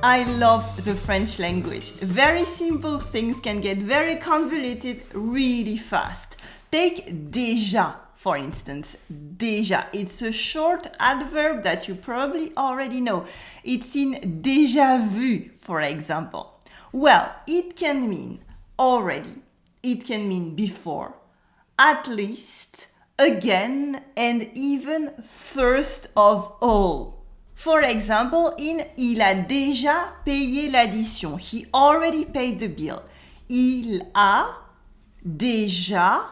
I love the French language. Very simple things can get very convoluted really fast. Take déjà, for instance. Déjà. It's a short adverb that you probably already know. It's in déjà vu, for example. Well, it can mean already. It can mean before, at least, again, and even first of all. For example, in il a déjà payé l'addition. He already paid the bill. Il a déjà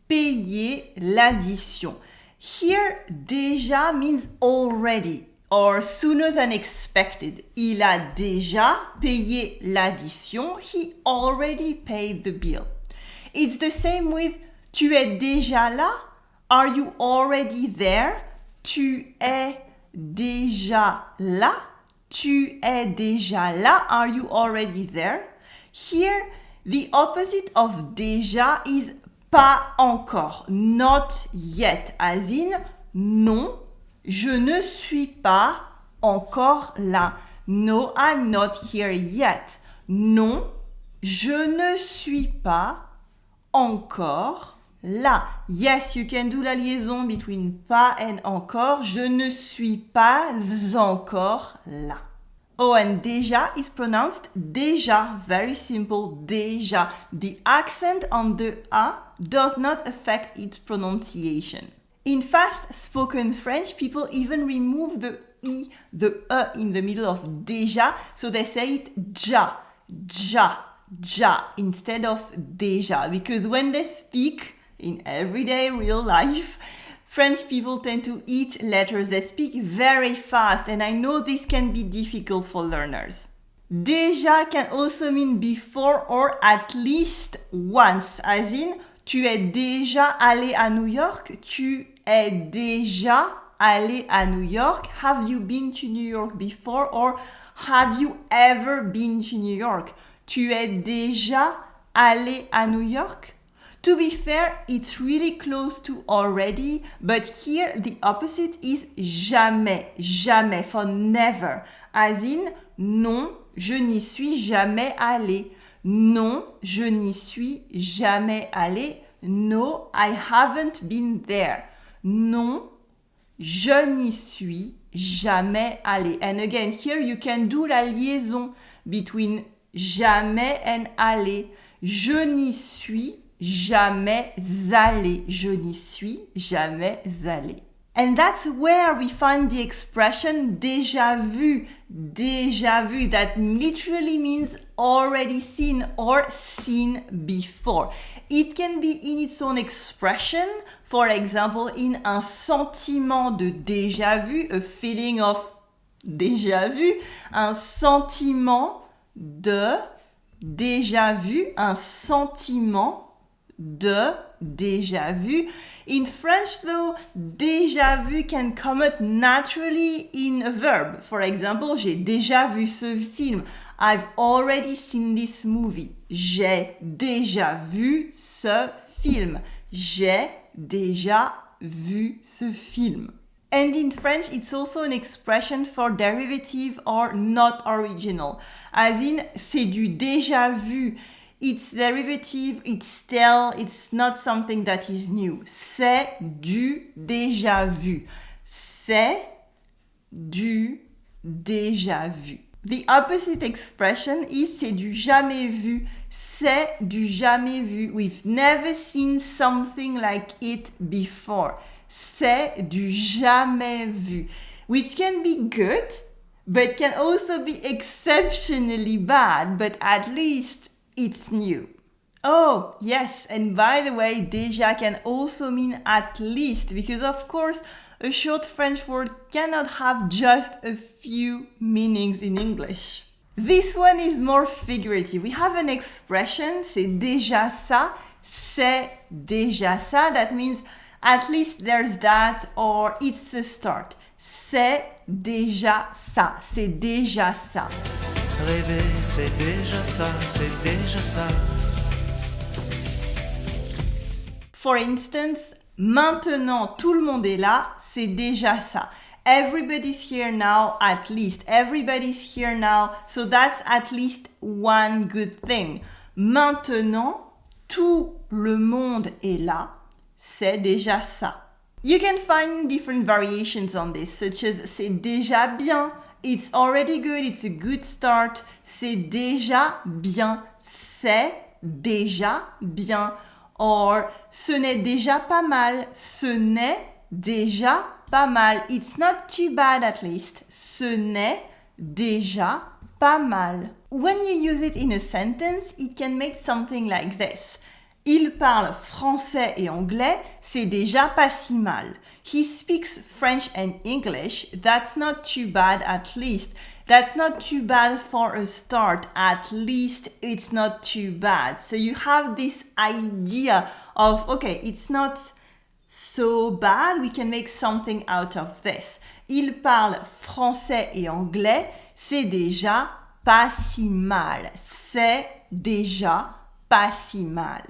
payé l'addition. Here, déjà means already or sooner than expected. Il a déjà payé l'addition. He already paid the bill. It's the same with tu es déjà là. Are you already there? Tu es déjà là? Tu es déjà là? Are you already there? Here, the opposite of déjà is pas encore, not yet, as in non, je ne suis pas encore là. No, I'm not here yet. Non, je ne suis pas encore là. Yes, you can do la liaison between pas and encore. Je ne suis pas encore là. Oh, and déjà is pronounced déjà. Very simple, déjà. The accent on the A does not affect its pronunciation. In fast-spoken French, people even remove the I, the E in the middle of déjà, so they say it ja, ja, ja, instead of déjà. Because when they speak in everyday real life, French people tend to eat letters. They speak very fast, and I know this can be difficult for learners. Déjà can also mean before or at least once, as in tu es déjà allé à New York? Tu es déjà allé à New York? Have you been to New York before? Or have you ever been to New York? Tu es déjà allé à New York? To be fair, it's really close to already, but here the opposite is jamais, jamais, for never. As in, non, je n'y suis jamais allé. Non, je n'y suis jamais allé. No, I haven't been there. Non, je n'y suis jamais allé. And again, here you can do la liaison between jamais and aller. Je n'y suis jamais allé. Je n'y suis jamais allé. And that's where we find the expression déjà vu. Déjà vu, that literally means already seen or seen before. It can be in its own expression, for example, in un sentiment de déjà vu, a feeling of déjà vu, un sentiment de déjà vu, un sentiment de déjà vu. In French, though, déjà vu can come out naturally in a verb. For example, j'ai déjà vu ce film. I've already seen this movie. J'ai déjà vu ce film. J'ai déjà vu ce film. And in French, it's also an expression for derivative or not original. As in, c'est du déjà vu. It's derivative, it's tel, it's not something that is new. C'est du déjà vu. C'est du déjà vu. The opposite expression is c'est du jamais vu. C'est du jamais vu. We've never seen something like it before. C'est du jamais vu. Which can be good, but can also be exceptionally bad, but at least it's new. Oh, yes, and by the way, déjà can also mean at least, because of course, a short French word cannot have just a few meanings in English. This one is more figurative. We have an expression, c'est déjà ça, c'est déjà ça. That means at least there's that, or it's a start. C'est déjà ça, c'est déjà ça. Rêver, c'est déjà ça, c'est déjà ça. For instance, maintenant tout le monde est là, c'est déjà ça. Everybody's here now, at least. Everybody's here now, so that's at least one good thing. Maintenant, tout le monde est là. C'est déjà ça. You can find different variations on this, such as c'est déjà bien. It's already good, it's a good start. C'est déjà bien. C'est déjà bien. Or, ce n'est déjà pas mal. Ce n'est déjà pas mal. It's not too bad at least. Ce n'est déjà pas mal. When you use it in a sentence, it can make something like this. Il parle français et anglais, c'est déjà pas si mal. He speaks French and English, that's not too bad at least. That's not too bad for a start, at least it's not too bad. So you have this idea of, okay, it's not so bad, we can make something out of this. Il parle français et anglais, c'est déjà pas si mal. C'est déjà pas si mal.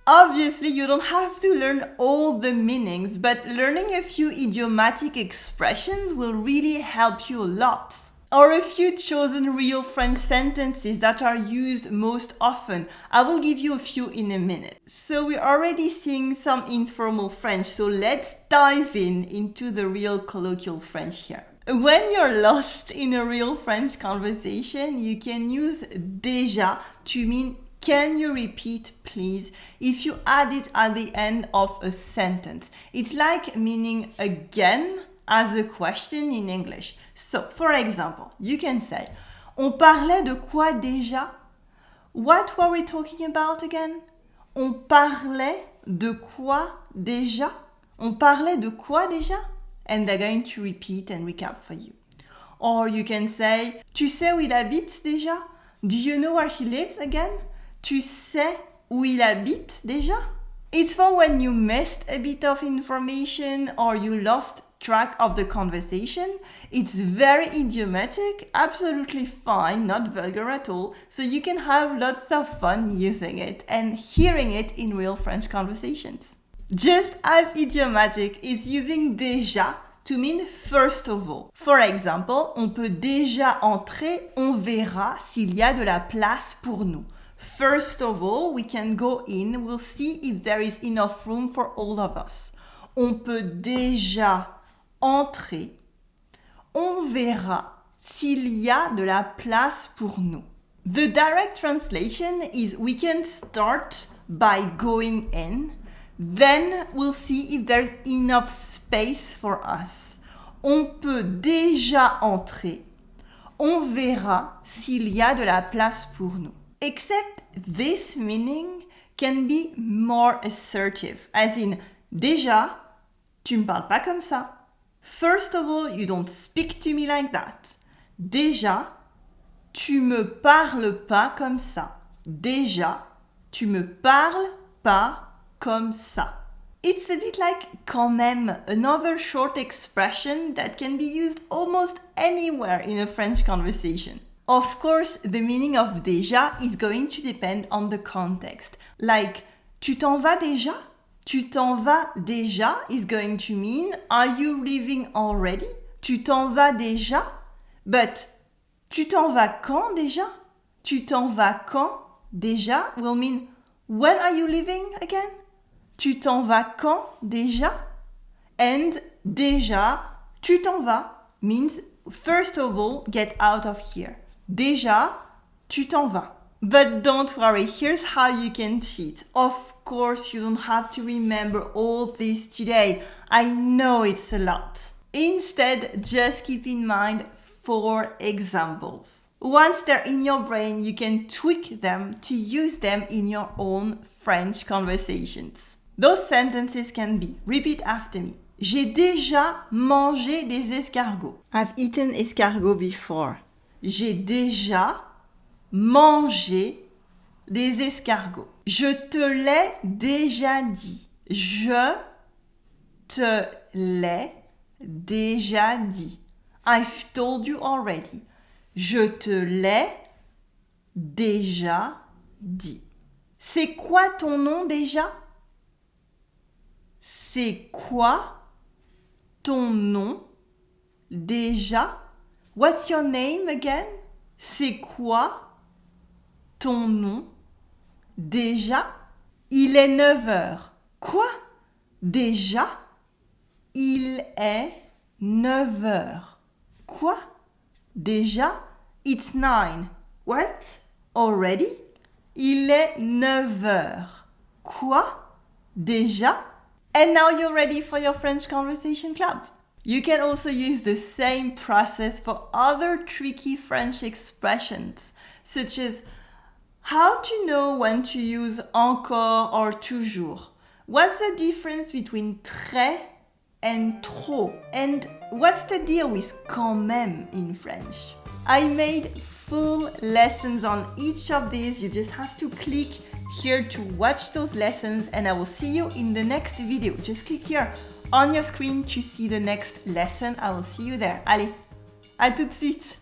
Obviously, you don't have to learn all the meanings, but learning a few idiomatic expressions will really help you a lot. Or a few chosen real French sentences that are used most often. I will give you a few in a minute. So we're already seeing some informal French, so let's dive into the real colloquial French here. When you're lost in a real French conversation, you can use déjà to mean can you repeat, please? If you add it at the end of a sentence. It's like meaning again as a question in English. So, for example, you can say, on parlait de quoi déjà? What were we talking about again? On parlait de quoi déjà? On parlait de quoi déjà? And they're going to repeat and recap for you. Or you can say, tu sais où il habite déjà? Do you know where he lives again? Tu sais où il habite déjà? It's for when you missed a bit of information or you lost track of the conversation. It's very idiomatic, absolutely fine, not vulgar at all, so you can have lots of fun using it and hearing it in real French conversations. Just as idiomatic, it's using déjà to mean first of all. For example, on peut déjà entrer, on verra s'il y a de la place pour nous. First of all, we can go in, we'll see if there is enough room for all of us. On peut déjà entrer, on verra s'il y a de la place pour nous. The direct translation is we can start by going in, then we'll see if there's enough space for us. On peut déjà entrer, on verra s'il y a de la place pour nous. Except this meaning can be more assertive, as in, déjà, tu me parles pas comme ça. First of all, you don't speak to me like that. Déjà, tu me parles pas comme ça. Déjà, tu me parles pas comme ça. It's a bit like quand même, another short expression that can be used almost anywhere in a French conversation. Of course, the meaning of déjà is going to depend on the context. Like, tu t'en vas déjà? Tu t'en vas déjà is going to mean, are you leaving already? Tu t'en vas déjà? But, tu t'en vas quand déjà? Tu t'en vas quand déjà will mean, when are you leaving again? Tu t'en vas quand déjà? And déjà, tu t'en vas means, first of all, get out of here. Déjà, tu t'en vas. But don't worry, here's how you can cheat. Of course, you don't have to remember all this today. I know it's a lot. Instead, just keep in mind 4 examples. Once they're in your brain, you can tweak them to use them in your own French conversations. Those sentences can be, repeat after me. J'ai déjà mangé des escargots. I've eaten escargots before. J'ai déjà mangé des escargots. Je te l'ai déjà dit. Je te l'ai déjà dit. I've told you already. Je te l'ai déjà dit. C'est quoi ton nom déjà? C'est quoi ton nom Déjà. What's your name again? C'est quoi ton nom? Déjà. Il est 9 heures. Quoi? Déjà? Il est 9 heures. Quoi? Déjà? It's 9. What? Already? Il est 9 heures. Quoi? Déjà? And now you're ready for your French Conversation Club. You can also use the same process for other tricky French expressions, such as how to know when to use encore or toujours. What's the difference between très and trop? And what's the deal with quand même in French? I made full lessons on each of these. You just have to click here to watch those lessons, and I will see you in the next video. Just click here on your screen to see the next lesson. I will see you there. Allez, à tout de suite!